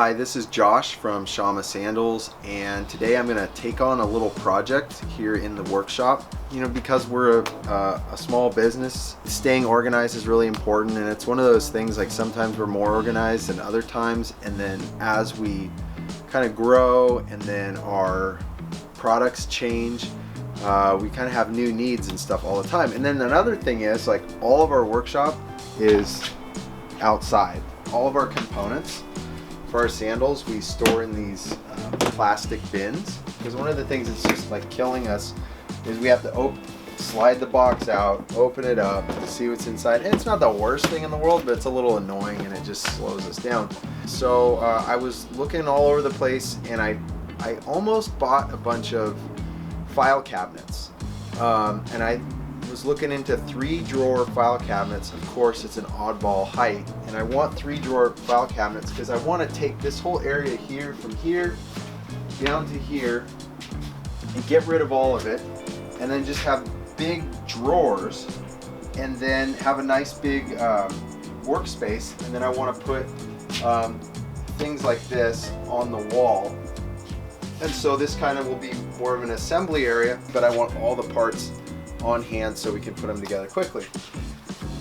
Hi, this is Josh from Shamma Sandals, and today I'm going to take on a little project here in the workshop. You know, because we're a small business, staying organized is really important, and it's one of those things like sometimes we're more organized than other times, and then as we kind of grow and then our products change, we kind of have new needs and stuff all the time. And then another thing is, like, all of our workshop is outside. All of our components for our sandals we store in these plastic bins, because one of the things that's just like killing us is we have to slide the box out, open it up to see what's inside. And it's not the worst thing in the world, but it's a little annoying and it just slows us down. So I was looking all over the place, and I almost bought a bunch of file cabinets, and I was looking into 3-drawer file cabinets. Of course, it's an oddball height, and I want 3-drawer file cabinets because I want to take this whole area here, from here down to here, and get rid of all of it, and then just have big drawers, and then have a nice big workspace. And then I want to put things like this on the wall, and so this kind of will be more of an assembly area, but I want all the parts on hand so we can put them together quickly.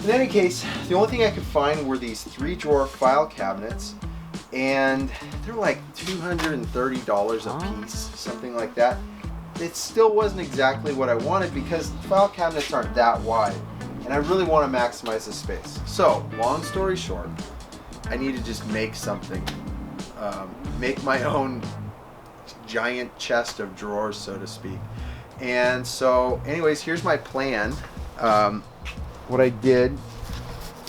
In any case, the only thing I could find were these 3-drawer file cabinets, and they're like $230 a piece, something like that. It still wasn't exactly what I wanted because file cabinets aren't that wide, and I really want to maximize the space. So, long story short, I need to just make something, make my own giant chest of drawers, so to speak. And so anyways, here's my plan. What I did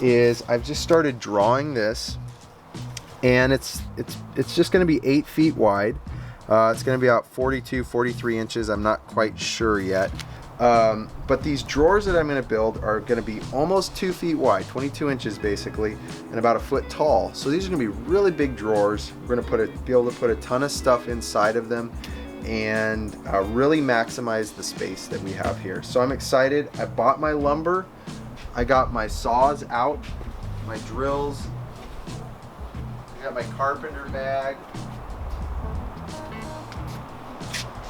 is I've just started drawing this, and it's just going to be 8 feet wide. It's going to be about 43 inches. I'm not quite sure yet. But these drawers that I'm going to build are going to be almost 2 feet wide, 22 inches basically, and about 1 foot tall. So these are going to be really big drawers. We're going to be able to put a ton of stuff inside of them, and really maximize the space that we have here. So I'm excited. I bought my lumber. I got my saws out, my drills. I got my carpenter bag.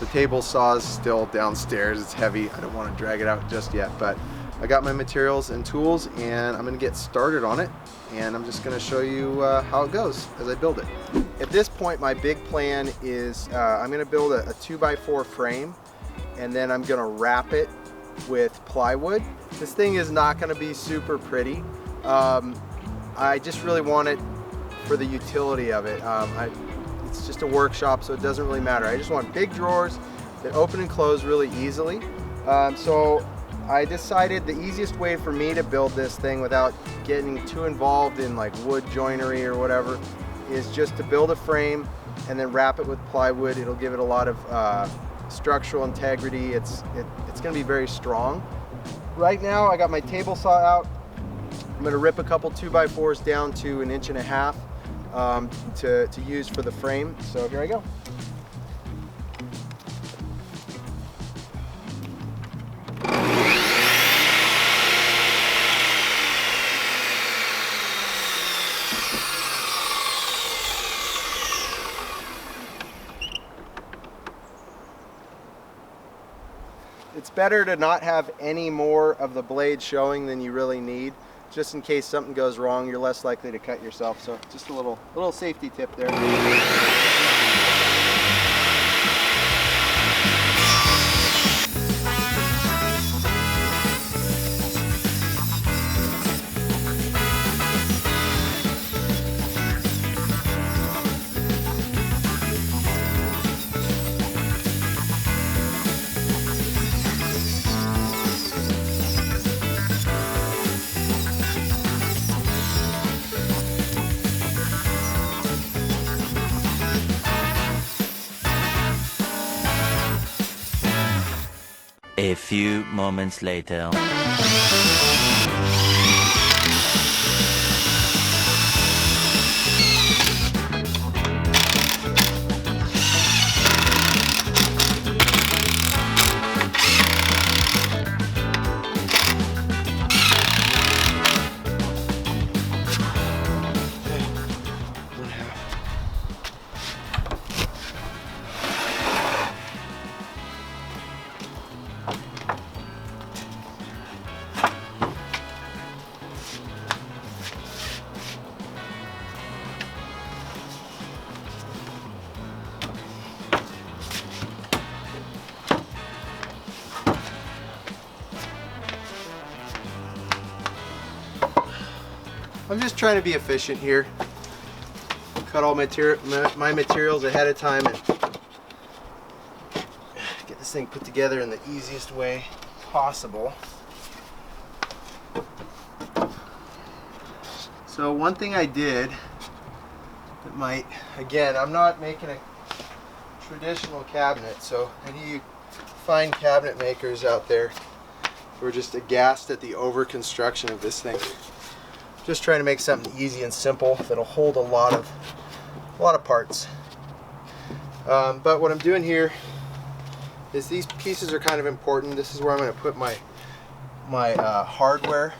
The table saw is still downstairs. It's heavy. I don't want to drag it out just yet, but I got my materials and tools, and I'm going to get started on it, and I'm just going to show you how it goes as I build it. At this point, my big plan is I'm going to build a 2x4 frame, and then I'm going to wrap it with plywood. This thing is not going to be super pretty. I just really want it for the utility of it. It's just a workshop, so it doesn't really matter. I just want big drawers that open and close really easily. So I decided the easiest way for me to build this thing without getting too involved in like wood joinery or whatever is just to build a frame and then wrap it with plywood. It'll give it a lot of structural integrity. It's going to be very strong. Right now I got my table saw out. I'm going to rip a couple 2x4s down to 1.5 inches to use for the frame. So here I go. It's better to not have any more of the blade showing than you really need. Just in case something goes wrong, you're less likely to cut yourself. So just a little safety tip there. A few moments later. I'm just trying to be efficient here. Cut all my materials ahead of time and get this thing put together in the easiest way possible. So one thing I did that might, again, I'm not making a traditional cabinet, so any of you fine cabinet makers out there who are just aghast at the over construction of this thing. Just trying to make something easy and simple that'll hold a lot of parts. But what I'm doing here is these pieces are kind of important. This is where I'm going to put my hardware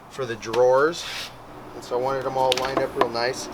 for the drawers, and so I wanted them all lined up real nice.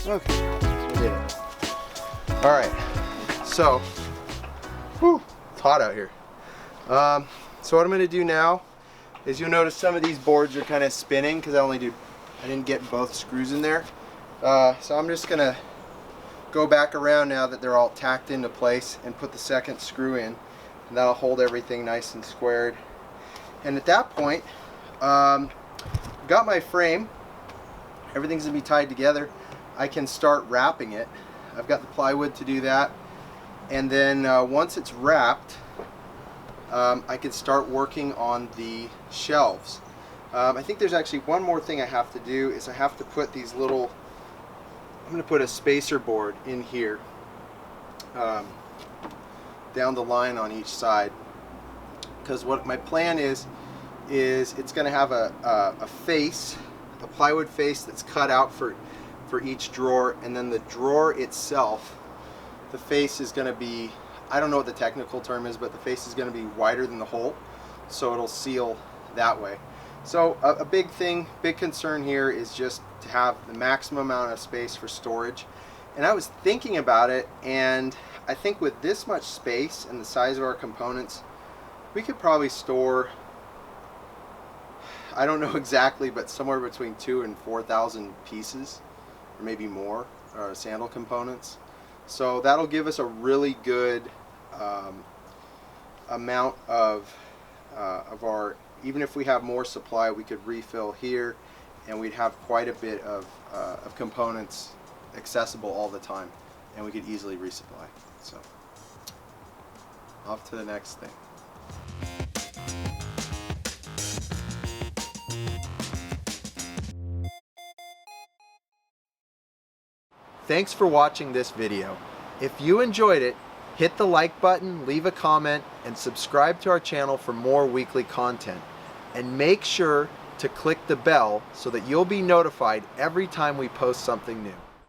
Okay, we did it. All right, so, whew, it's hot out here. So what I'm going to do now is you'll notice some of these boards are kind of spinning because I didn't get both screws in there. So I'm just going to go back around now that they're all tacked into place and put the second screw in, and that'll hold everything nice and squared. And at that point, got my frame. Everything's going to be tied together. I can start wrapping it. I've got the plywood to do that, and then once it's wrapped, I can start working on the shelves. I think there's actually one more thing I have to do, is I have to put these little, I'm going to put a spacer board in here down the line on each side, because what my plan is it's going to have a face, a plywood face that's cut out for each drawer, and then the drawer itself, the face is going to be, I don't know what the technical term is, but the face is going to be wider than the hole, so it'll seal that way. So a big concern here is just to have the maximum amount of space for storage. And I was thinking about it, and I think with this much space and the size of our components, we could probably store, I don't know exactly, but somewhere between 2,000 and 4,000 pieces, or maybe more, sandal components. So that'll give us a really good amount of our, even if we have more supply, we could refill here, and we'd have quite a bit of components accessible all the time, and we could easily resupply. So off to the next thing. Thanks for watching this video. If you enjoyed it, hit the like button, leave a comment, and subscribe to our channel for more weekly content. And make sure to click the bell so that you'll be notified every time we post something new.